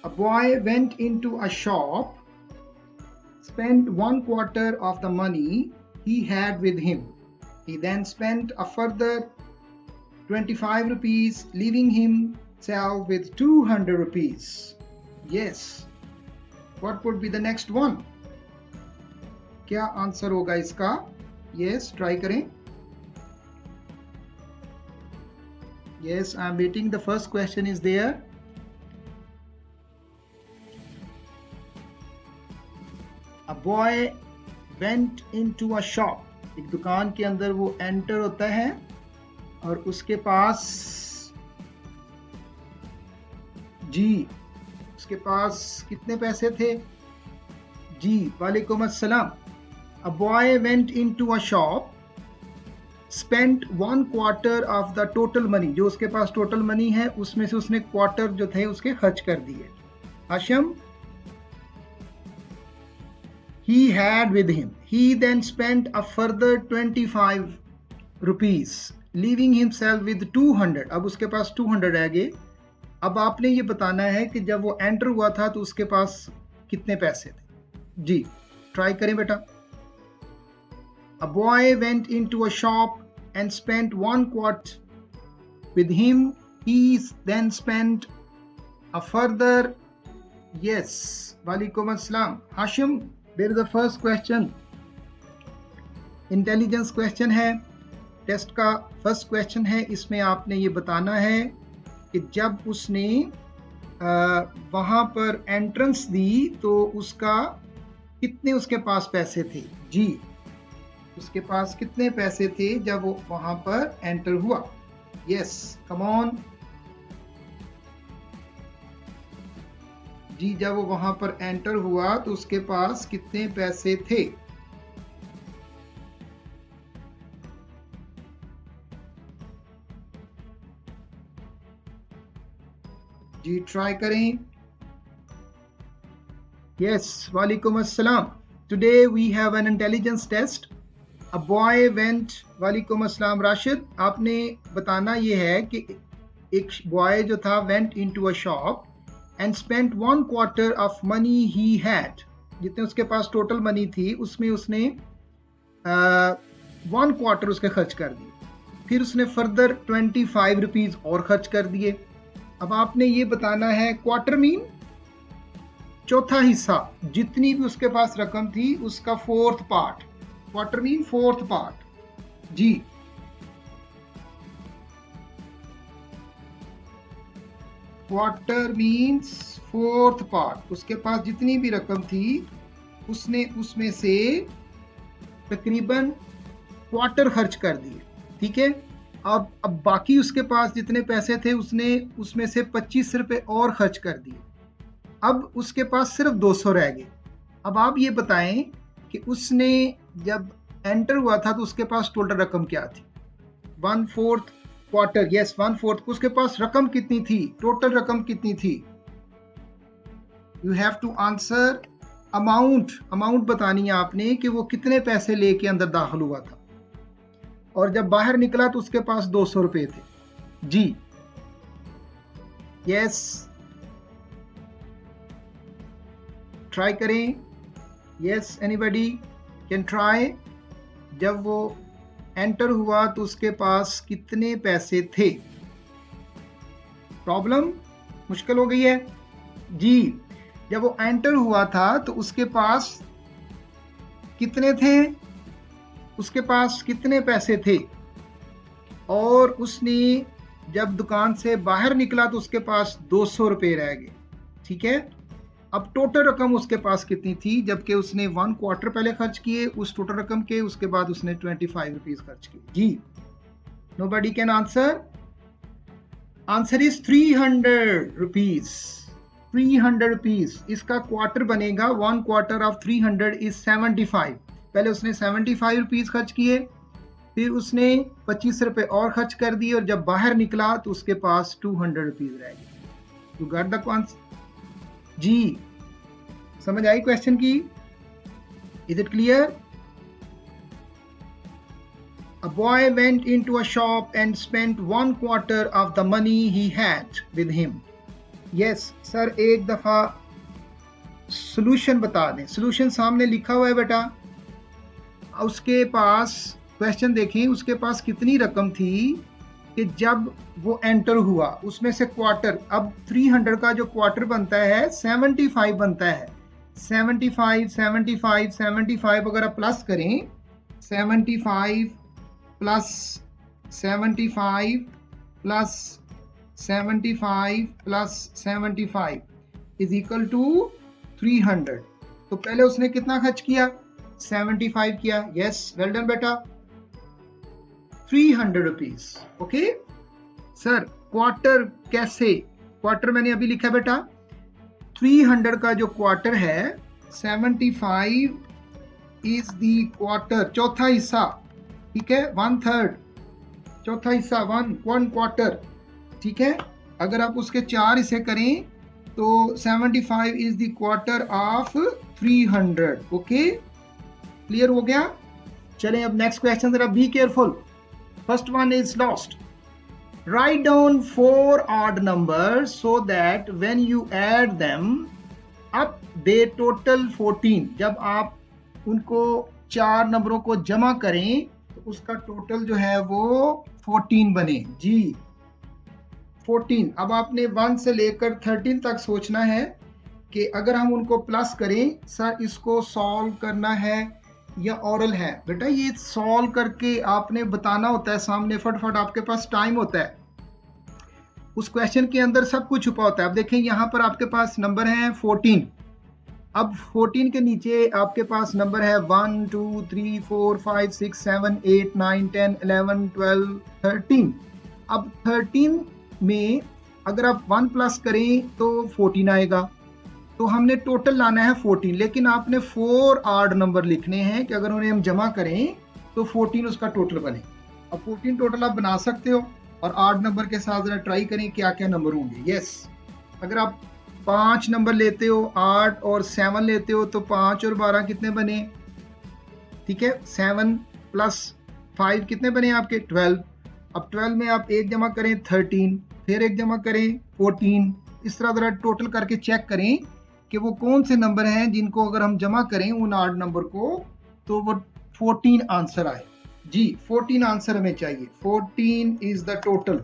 A boy went into a shop, spent 1/4 of the money he had with him. He then spent a further 25 rupees, leaving himself with 200 rupees. Yes. What would be the next one? क्या answer होगा इसका? Yes, try करें. Yes, I am waiting. The first question is there. A boy went into a shop. एक दुकान के अंदर वो enter होता है और उसके पास उसके पास कितने पैसे थे? जी, वालेकुम अस्सलाम. A boy went into a shop, spent 1/4 of the total money. जो उसके पास टोटल मनी है उसमें से उसने क्वार्टर जो थे उसके खर्च कर दिए. Hashim, he had with him. He then spent a further 25 rupees, leaving himself with 200. अब उसके पास 200 रह गए. अब आपने ये बताना है कि जब वो एंटर हुआ था तो उसके पास कितने पैसे थे. जी, ट्राई करें बेटा. A boy went into a shop and spent 1/4 with him. He then spent a further. Yes, walaikum assalam. Hashim, there is the first question. Intelligence question है, टेस्ट का फर्स्ट क्वेश्चन है. इसमें आपने ये बताना है कि जब उसने वहाँ पर एंट्रेंस दी तो उसका कितने उसके पास पैसे थे. जी, उसके पास कितने पैसे थे जब वो वहाँ पर एंटर हुआ. Yes, come on. जी, जब वो वहाँ पर एंटर हुआ तो उसके पास कितने पैसे थे. जी, ट्राई करें. यस, वालेकुम अस्सलाम. Today we have an intelligence test. A boy went. वालेकुम अस्सलाम राशिद. आपने बताना ये है कि एक बॉय जो था went into a shop and spent 1/4 of money he had. जितने उसके पास टोटल मनी थी उसमें उसने 1/4 उसके खर्च कर दिए. फिर उसने फर्दर 25 रुपीज और खर्च कर दिए. अब आपने ये बताना है क्वार्टर मीन चौथा हिस्सा, जितनी भी उसके पास रकम थी उसका 4th part. Quarter mean 4th part. जी, क्वार्टर मीन्स 4th पार्ट. उसके पास जितनी भी रकम थी उसने उसमें से तकरीबन क्वार्टर खर्च कर दिए. ठीक है. अब बाकी उसके पास जितने पैसे थे उसने उसमें से 25 रुपए और खर्च कर दिए. अब उसके पास सिर्फ 200 रह गए. अब आप ये बताएं कि उसने जब एंटर हुआ था तो उसके पास टोटल रकम क्या थी. 1/4 क्वार्टर. यस, 1/4. उसके पास रकम कितनी थी, टोटल रकम कितनी थी. You have to answer amount बतानी है आपने कि वो कितने पैसे लेके अंदर दाखिल हुआ था और जब बाहर निकला तो उसके पास 200 रुपए थे. जी, यस, ट्राई करें. Yes, anybody can try. जब वो एंटर हुआ तो उसके पास कितने पैसे थे. प्रॉब्लम मुश्किल हो गई है. जी, जब वो एंटर हुआ था तो उसके पास कितने थे, उसके पास कितने पैसे थे और उसने जब दुकान से बाहर निकला तो उसके पास 200 रुपए रह गए. ठीक है. अब टोटल रकम उसके पास कितनी थी, जबकि उसने 1/4 पहले खर्च किए उस टोटल रकम के, उसके बाद उसने 25 रुपीज खर्च किए. जी, nobody can answer. Answer is 300 rupees. 300 rupees. इसका क्वार्टर बनेगा 1/4 ऑफ 300 इज 75. पहले उसने 75 रुपीज खर्च किए, फिर उसने 25 रुपए और खर्च कर दिए और जब बाहर निकला तो उसके पास 200 रुपीज रह गए. You got the answer. जी, समझ आई क्वेश्चन की. Is it clear. A boy went into a shop and spent 1/4 of the money he had with him. Yes sir, एक दफा सॉल्यूशन बता दें। सॉल्यूशन सामने लिखा हुआ है बेटा, उसके पास क्वेश्चन देखें, उसके पास कितनी रकम थी कि जब वो एंटर हुआ, उसमें से क्वार्टर, अब 300 का जो क्वार्टर बनता है 75 बनता है। 75 75 75 अगर आप प्लस करें, 75 plus 75 plus 75 plus 75 is equal to 300। तो पहले उसने कितना खर्च किया? 75 किया। यस, वेल डन बेटा, 300 रुपीज। ओके सर, क्वार्टर कैसे? क्वार्टर मैंने अभी लिखा बेटा, 300 का जो क्वार्टर है, 75 इज द क्वार्टर, चौथा हिस्सा, ठीक है, 1/3, चौथा हिस्सा, वन क्वार्टर, ठीक है। अगर आप उसके 4 हिस्से करें तो 75 is the quarter of 300। Okay, clear हो गया? चलें अब नेक्स्ट क्वेश्चन, जरा be careful. First one is lost. Write down 4 odd numbers so that when you add them up they total 14। जब आप उनको 4 नंबरों को जमा करें तो उसका टोटल जो है वो 14 बने। जी 14। अब आपने 1 से लेकर 13 तक सोचना है कि अगर हम उनको प्लस करें, सर इसको सॉल्व करना है या ऑरल है? बेटा ये सॉल्व करके आपने बताना होता है सामने, फटाफट, आपके पास टाइम होता है। उस क्वेश्चन के अंदर सब कुछ छुपा होता है। अब देखें यहाँ पर आपके पास नंबर है 14। अब 14 के नीचे आपके पास नंबर है 1 2 3 4 5 6 7 8 9 10 11 12 13। अब 13 में अगर आप 1 प्लस करें तो 14 आएगा। तो हमने टोटल लाना है 14, लेकिन आपने 4 ऑड नंबर लिखने हैं कि अगर उन्हें हम जमा करें तो 14 उसका टोटल बने। अब 14 टोटल आप बना सकते हो और 8 नंबर के साथ जरा ट्राई करें क्या क्या नंबर होंगे। यस, अगर आप 5 नंबर लेते हो, 8 और 7 लेते हो, तो 5 और 12 कितने बने? ठीक है, 7 प्लस 5 कितने बने आपके? 12। अब 12 में आप एक जमा करें 13, फिर एक जमा करें 14। इस तरह जरा टोटल करके चेक करें कि वो कौन से नंबर हैं जिनको अगर हम जमा करें उन 8 नंबर को तो वो 14 आंसर आए। जी 14 आंसर हमें चाहिए। 14 इज द टोटल,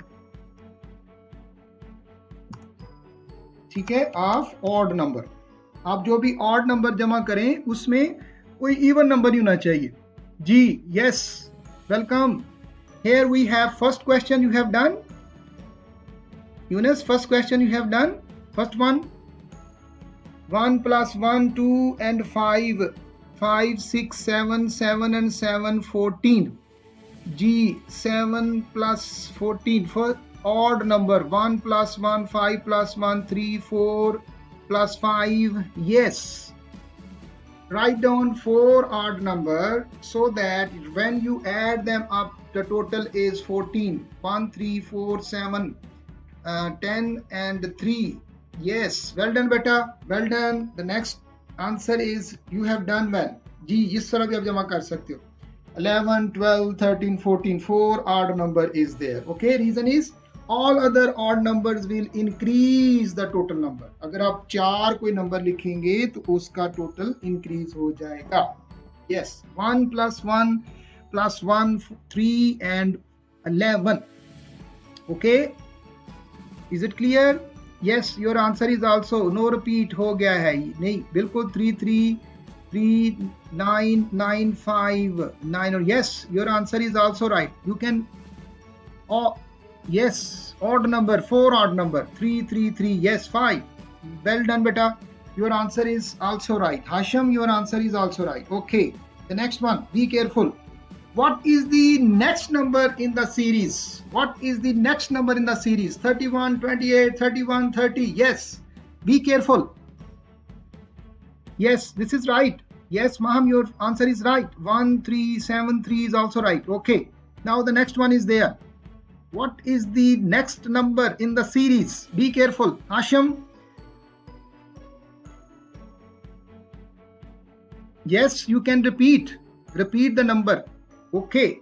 ठीक है, ऑफ ऑड नंबर। आप जो भी ऑड नंबर जमा करें उसमें कोई इवन नंबर नहीं होना चाहिए। जी yes, welcome. Here we have first question you have done. Yunus, first question you have done. First one, 1 + 1 2 and 5 5 6 7 7 and 7 14। G 7 plus 14 for odd number, 1 + 1 5 + 1 3 4 + 5। yes, write down 4 odd number so that when you add them up the total is 14। 1 3 4 7 10 and 3। yes, well done beta, well done। the next answer is you have done well। जी इस तरह भी आप जमा कर सकते हो। 11 12 13 14, 4 odd number is there। okay, reason is all other odd numbers will increase the total number। अगर आप 4 कोई नंबर लिखेंगे तो उसका टोटल इंक्रीज हो जाएगा। yes, 1 + 1 + 1 3 and 11। okay, is it clear? yes, your answer is also no repeat हो गया है। नहीं, बिल्कुल 3 3 3 9 9 5 9। और yes, your answer is also right। you can, oh yes, odd number, 4 odd number, 3 3 3, yes 5। well done beta, your answer is also right। Hashim, your answer is also right। okay, the next one, be careful। what is the next number in the series? what is the next number in the series? 31 28 31 30। yes, be careful। yes, this is right। yes Maham, your answer is right। 1 3 7 3 is also right। okay, now the next one is there। what is the next number in the series? be careful Hashim। yes, you can repeat the number। okay,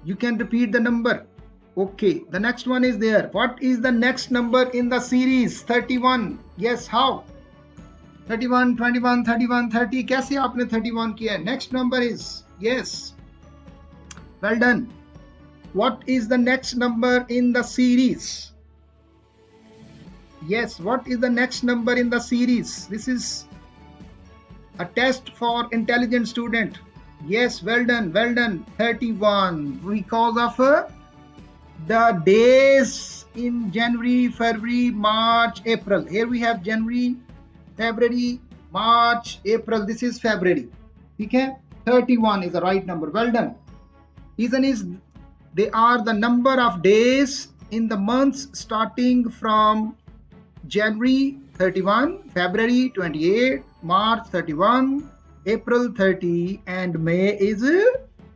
you can repeat the number। Okay, the next one is there. What is the next number in the series? 31. Yes, how? 31, 21, 31, 30. कैसे आपने 31 किया? Next number is, yes. Well done. What is the next number in the series? Yes, what is the next number in the series? This is a test for intelligent student. Yes, well done, well done. 31. Because of the days in January, February, March, April. Here we have January, February, March, April. This is February. Okay? 31 is the right number. Well done. Reason is they are the number of days in the months starting from January 31, February 28, March 31, April 30, and May is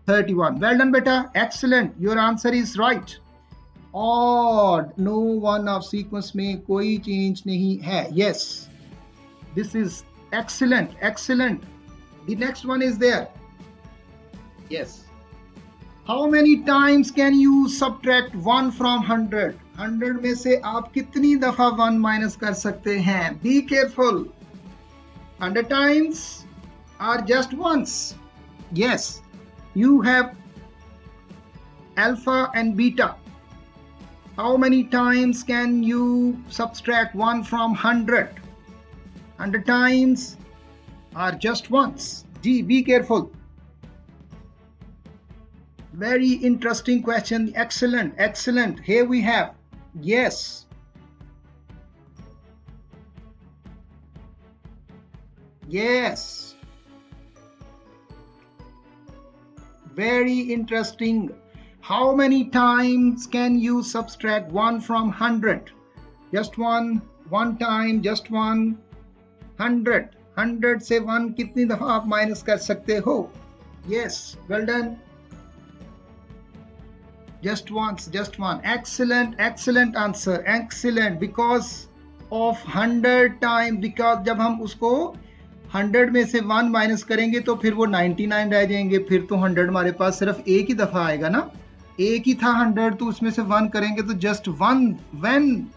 31. Well done, beta. Excellent. Your answer is right. Odd. No one of sequence में कोई change नहीं है. Yes. This is excellent. Excellent. The next one is there. Yes. How many times can you subtract 1 from 100? 100 में से आप कितनी दफा 1 minus कर सकते हैं? Be careful. 100 times or just once? Yes. You have alpha and beta. How many times can you subtract 1 from 100? 100 times or just once? G, be careful. Very interesting question. Excellent, excellent. Here we have, yes. Yes. Very interesting. How many times can you subtract 1 from 100? Just one time, just one. 100. 100 से 1 कितनी दफा आप minus कर सकते हो? Yes, well done. Just once, just one. Excellent, excellent answer. Excellent. Because of 100 times, because जब हम उसको 100 में से 1 माइनस करेंगे तो फिर वो 99 रह जाएंगे. फिर तो 100 हमारे पास सिर्फ एक ही दफा आएगा ना. एक ही था 100, तो उसमें से 1 करेंगे तो just one. When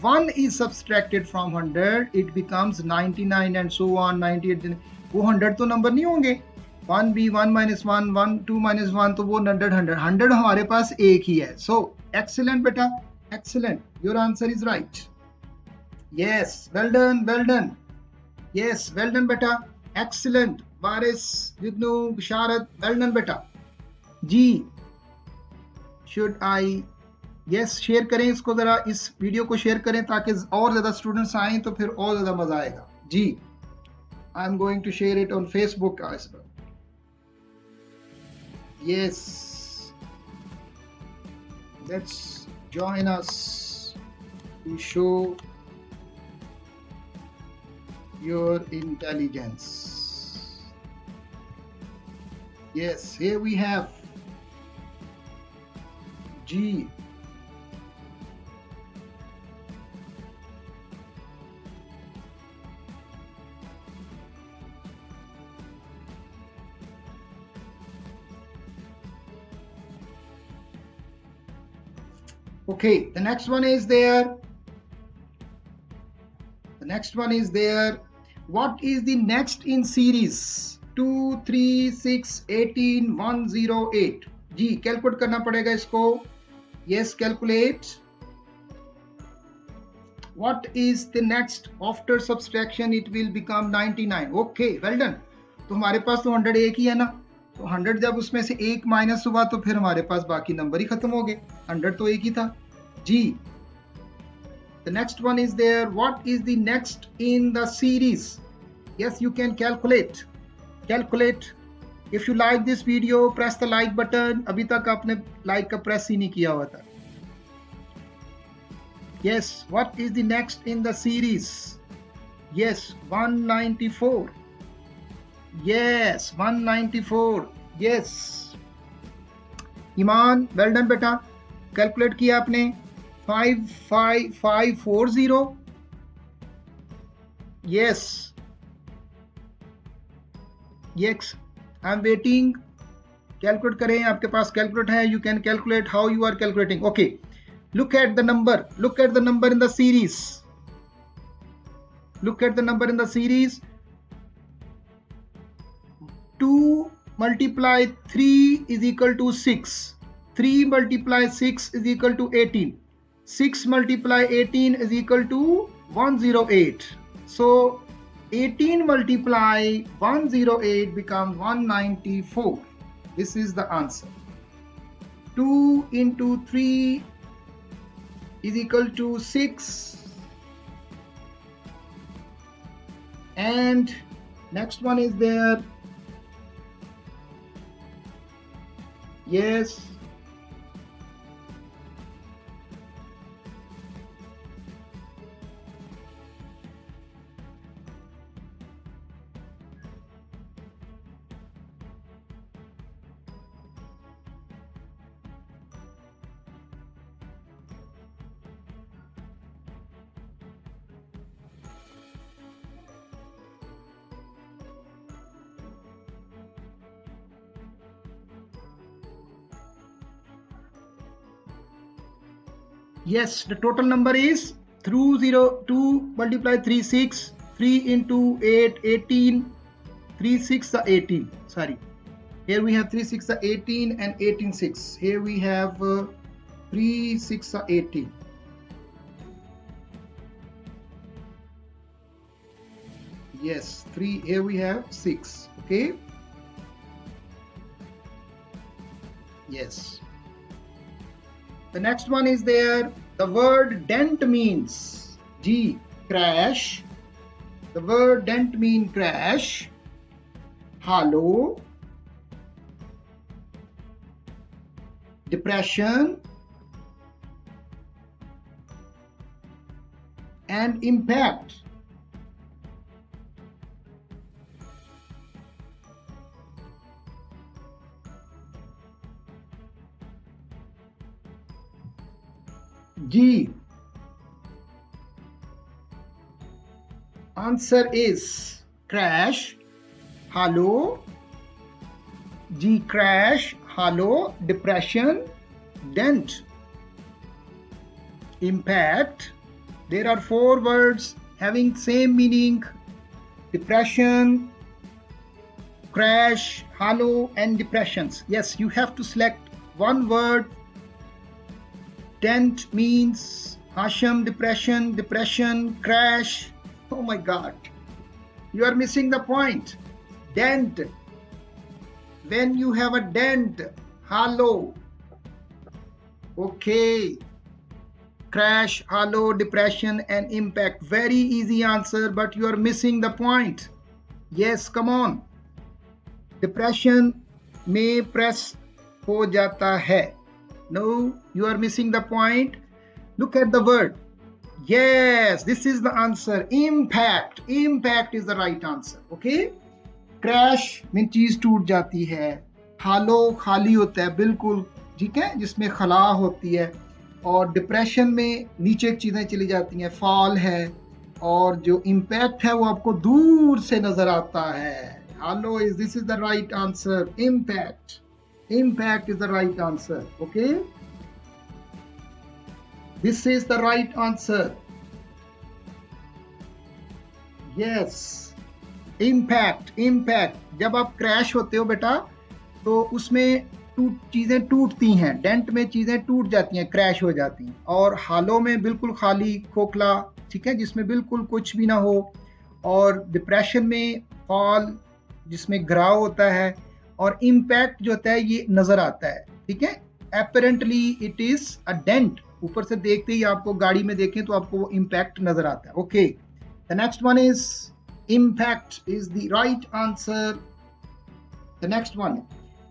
1 is subtracted from 100, it becomes 99 and so on. 98. वो 100 तो नंबर नहीं होंगे. 1 भी 1 minus 1, 1, 2 minus 1, तो वो 100, 100. 100 हमारे पास एक ही है. So, excellent बेटा. Excellent. Your answer is right. Yes. Well done. Well done. Yes. Well done बेटा. Excellent. Baris, Jignu, Bisharat. Well done बेटा. जी. Should I? Yes. शेयर करें इसको जरा, इस वीडियो को शेयर करें ताकि और ज़्यादा स्टूडेंट्स आएं तो फिर और ज़्यादा मज़ा आएगा. जी. I'm going to share it on Facebook as well. Yes, let's join us to show your intelligence. Yes, here we have G. Okay, the next one is there. The next one is there. What is the next in series? 2, 3, 6, 18, 108. Ji calculate करना पड़ेगा इसको. Yes, calculate. What is the next after subtraction? It will become 99. Okay, well done. तो हमारे पास तो 100 एक ही है ना, तो 100 जब उसमें से एक माइनस हुआ तो फिर हमारे पास बाकी नंबर ही खत्म हो गए. 100 तो एक ही था. जी. The next one is there. What is the next in the series? Yes, you can calculate. Calculate. If you like this video, press the like button. अभी तक आपने like का press ही नहीं किया हुआ था. Yes, what is the next in the series? Yes, 194. Yes, 194. Yes. Iman, well done बेटा. Calculate किया आपने. 55540. Yes. Yes, I'm waiting. Calculate करें, आपके पास कैलकुलेट है, you can calculate how you are calculating. Okay, look at the number in the series. Look at the number in the series. 2 multiply 3 is equal to 6. 3 multiply 6 is equal to 18. 6 multiply 18 is equal to 108. So 18 multiply 108 becomes 194. This is the answer. 2 into 3 is equal to 6. And next one is there. Yes. Yes, the total number is 2 multiply 3 6, 3 into 8 18, 3 6 are 18. Sorry, here we have 3 6 are 18 and 18 6. Here we have 3 6 are 18. Yes, 3, here we have 6. Okay, yes. The next one is there. The word dent means G, crash. The word dent means crash, hollow, depression, and impact. G. Answer is crash, hollow. G, crash, hollow, depression, dent, impact. There are 4 words having same meaning: depression, crash, hollow, and depressions. Yes, you have to select one word. Dent means Hasham, depression, crash. Oh my God, you are missing the point. Dent. When you have a dent, hollow. Okay. Crash, hollow, depression, and impact. Very easy answer, but you are missing the point. Yes, come on. Depression में press हो जाता है. No, you are missing the point. Look at the word. Yes, this is the answer. Impact. Impact is the right answer. Okay. Crash में चीज टूट जाती है. Hollow खाली होता है बिल्कुल, ठीक है, जिसमें खला होती है. और डिप्रेशन में नीचे चीजें चली जाती हैं, फॉल है. और जो इम्पैक्ट है वो आपको दूर से नजर आता है. Hollow is, this is the right answer. Impact. Impact is the right answer. Okay, this is the right answer. Yes, impact. जब आप क्रैश होते हो बेटा तो उसमें चीजें टूटती हैं. डेंट में चीजें टूट जाती हैं, क्रैश हो जाती हैं. और हालो में बिल्कुल खाली, खोखला, ठीक है, जिसमें बिल्कुल कुछ भी ना हो. और डिप्रेशन में फॉल, जिसमें घिराव होता है. और इम्पैक्ट जो होता है ये नजर आता है, ठीक है. Apparently it is a dent. ऊपर से देखते ही आपको, गाड़ी में देखें तो आपको वो इम्पैक्ट नजर आता है. Okay, the next one is impact is the right answer. The next one,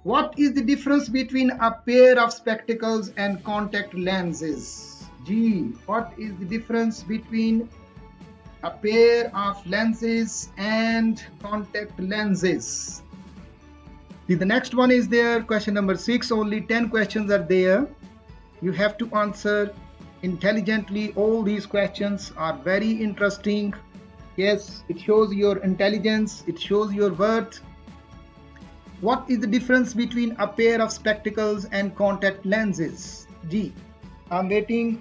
what is the difference between a pair of spectacles and contact lenses? G, what is the difference between a pair of lenses and contact lenses? The next one is there, question number 6. Only 10 questions are there. You have to answer intelligently. All these questions are very interesting. Yes, it shows your intelligence, it shows your worth. What is the difference between a pair of spectacles and contact lenses? G. I'm waiting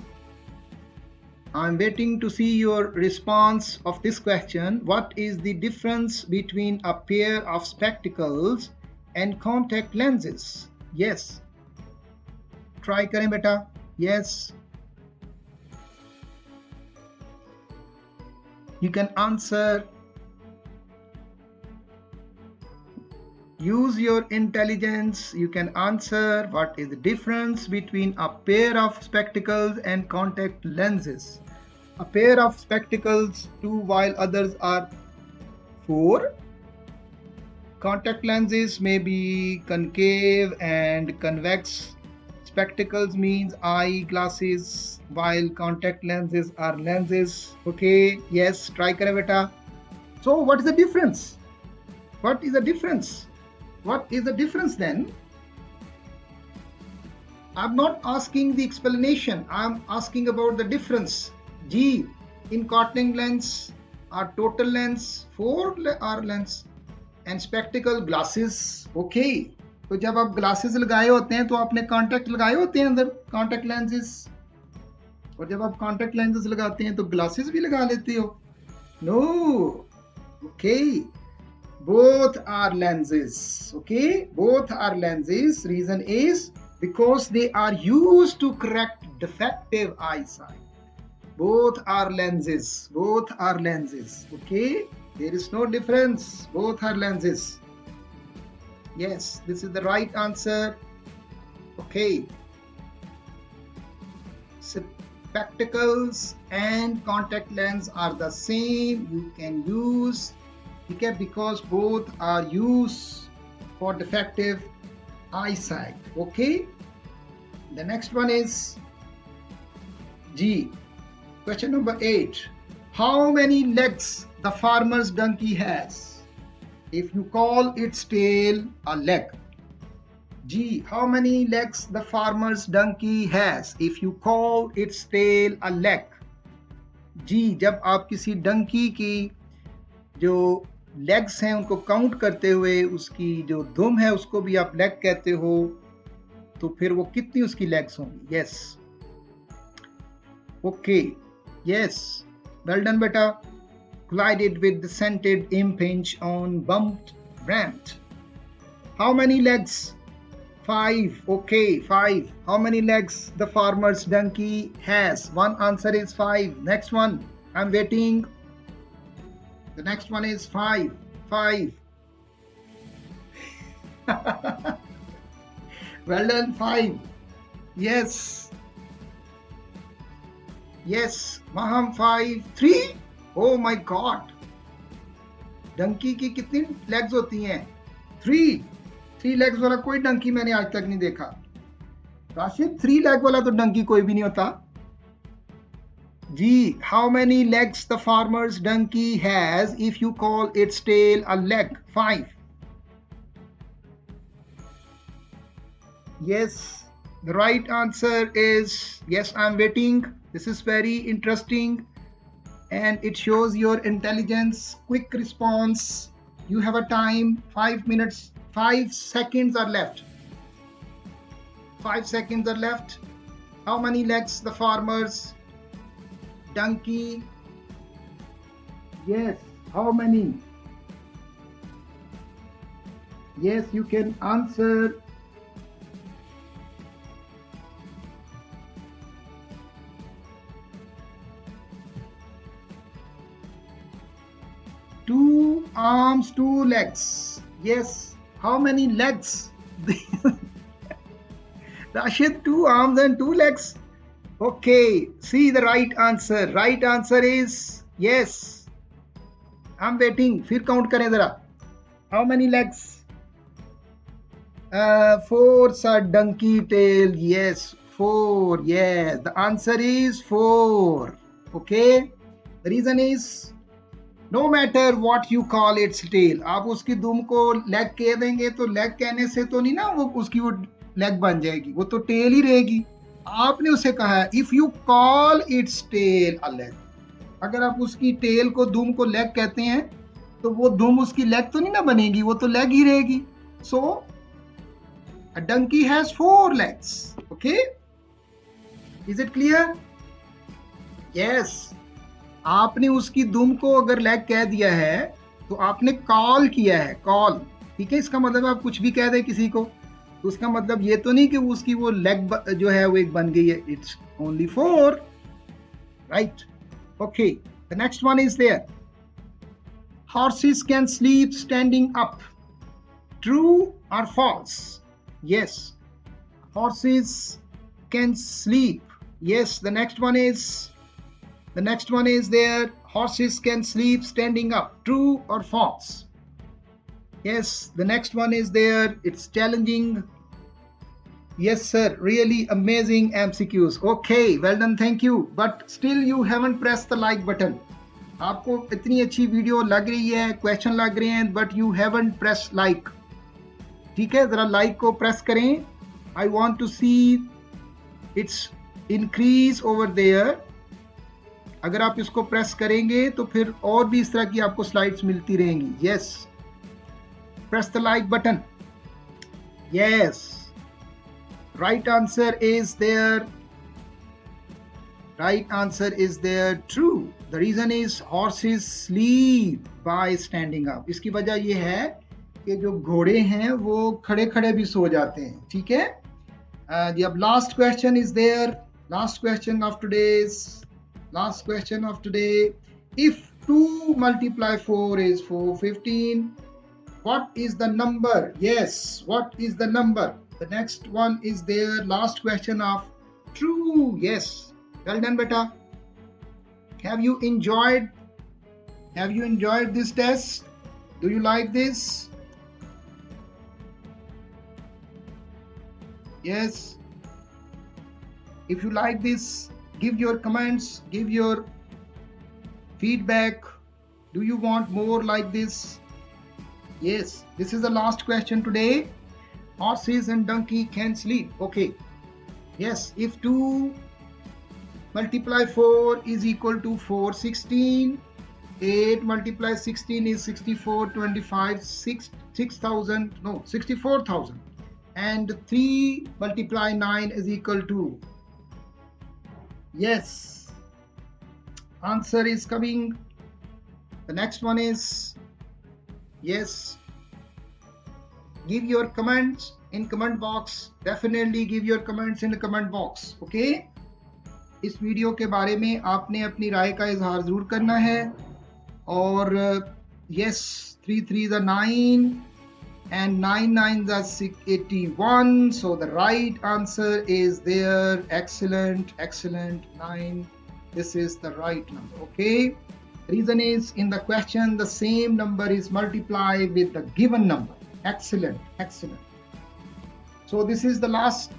to see your response of this question. What is the difference between a pair of spectacles and contact lenses? Yes. Try करें बेटा. Yes. You can answer. Use your intelligence. You can answer. What is the difference between a pair of spectacles and contact lenses? A pair of spectacles, 2, while others are 4. Contact lenses may be concave and convex. Spectacles means eye glasses, while contact lenses are lenses. Okay, yes, try kare beta. So what is the difference? What is the difference? What is the difference then? I'm not asking the explanation. I'm asking about the difference. G, in contact lens are total lens, 4 are lens, and spectacle glasses. Okay. तो जब आप glasses लगाए होते हैं तो आपने contact लगाए होते हैं अंदर, कॉन्टैक्ट लेंसेज, और जब आप कॉन्टैक्ट लेंसेज लगाते हैं तो ग्लासेस भी लगा लेते हो. No. Okay. Both are lenses. Okay, both are lenses. Reason is because they are used to correct defective eyesight. Both are lenses. Both are lenses. Okay, there is no difference. Both are lenses. Yes, this is the right answer. Okay. Spectacles and contact lens are the same. You can use, okay, because both are used for defective eyesight. Okay. The next one is G. Question number 8. How many legs the farmer's donkey has? If you call its tail a leg. G. How many legs the farmer's donkey has? If you call its tail a leg. G. जब आप किसी डंकी की जो legs हैं उनको count करते हुए उसकी जो दुम है उसको भी आप लेग कहते हो, तो फिर वो कितनी उसकी लेग्स होंगी? Yes. Okay. Yes. Well done बेटा. Collided with the scented impinge on bumped ramp. How many legs? 5. Okay, 5. How many legs the farmer's donkey has? One answer is 5. Next one. I'm waiting. The next one is 5. 5. Well done, 5. Yes. Yes. Maham, 5. 3. Oh my God. Dunki की कितनी legs होती हैं? 3. 3 legs वाला कोई डंकी मैंने आज तक नहीं देखा. राशिद, 3 लेग वाला तो डंकी कोई भी नहीं होता. G. How many legs the farmer's donkey has if you call its tail a leg? 5. Yes. The right answer is yes. I'm waiting. This is very interesting. And it shows your intelligence. Quick response. You have a time 5 minutes, 5 seconds are left. 5 seconds are left. How many legs the farmer's donkey? Yes. How many? Yes, you can answer. Two arms, 2 legs. Yes. How many legs? Rashid, 2 arms and 2 legs. Okay. See the right answer. Right answer is yes. I'm waiting. फिर count करें जरा. How many legs? 4 are donkey tail. Yes. 4. Yes. The answer is 4. Okay. The reason is no matter what you call its tail, आप उसकी दुम को leg कह देंगे तो लेग कहने से तो नहीं ना वो उसकी वो लेग बन जाएगी, वो तो टेल ही रहेगी. आपने उसे कहा है if you call its tail a leg. अगर आप उसकी टेल को दुम को लेग कहते हैं तो वो दुम उसकी लेग तो नहीं ना बनेगी, वो तो लेग ही रहेगी. So a donkey has 4 legs. Okay, is it clear? Yes. आपने उसकी दुम को अगर लेग कह दिया है तो आपने कॉल किया है, कॉल, ठीक है। इसका मतलब आप कुछ भी कह दें किसी को तो उसका मतलब ये तो नहीं कि उसकी वो लेग जो है वो एक बन गई है। It's only 4, right? Okay, the next one is there, horses can sleep standing up. True or false? Yes, horses can sleep. Yes, the next one is there, horses can sleep standing up. True or false? Yes, the next one is there, it's challenging. Yes sir, really amazing MCQs. Okay, well done, thank you. But still you haven't pressed the like button. आपको इतनी अच्छी video लग रही है, question लग रहे हैं, but you haven't press like. ठीक है, जरा लाइक को प्रेस करें। I want to see its increase over there. अगर आप इसको प्रेस करेंगे तो फिर और भी इस तरह की आपको स्लाइड्स मिलती रहेंगी। Yes, press the like button. Yes, right answer is there, right answer is there, true. The reason is horses sleep by standing up. इसकी वजह ये है कि जो घोड़े हैं वो खड़े खड़े भी सो जाते हैं। ठीक है, अब last question is there, last question of today, if 2 multiply 4 is 415, what is the number? Yes, what is the number? The next one is there, last question of true. Yes, well done beta. Have you enjoyed this test? Do you like this? Yes, if you like this, give your comments, give your feedback. Do you want more like this? Yes, this is the last question today. Horses and donkey can sleep. Okay, yes, if 2 multiply 4 is equal to 416, 8 multiply 16 is 64, 25, 64,000, and 3 multiply 9 is equal to, yes, answer is coming. The next one is, yes, give your comments in comment box. Definitely give your comments in the comment box. Okay, इस video के बारे में आपने अपनी राय का इजहार जरूर करना है। और yes, 3 3s are 9 and 9 9s are 81, so the right answer is there. Excellent, 9, this is the right number. Okay, reason is in the question the same number is multiplied with the given number. Excellent. So this is the last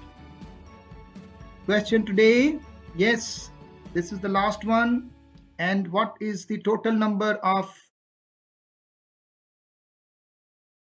question today. Yes, this is the last one. And what is the total number of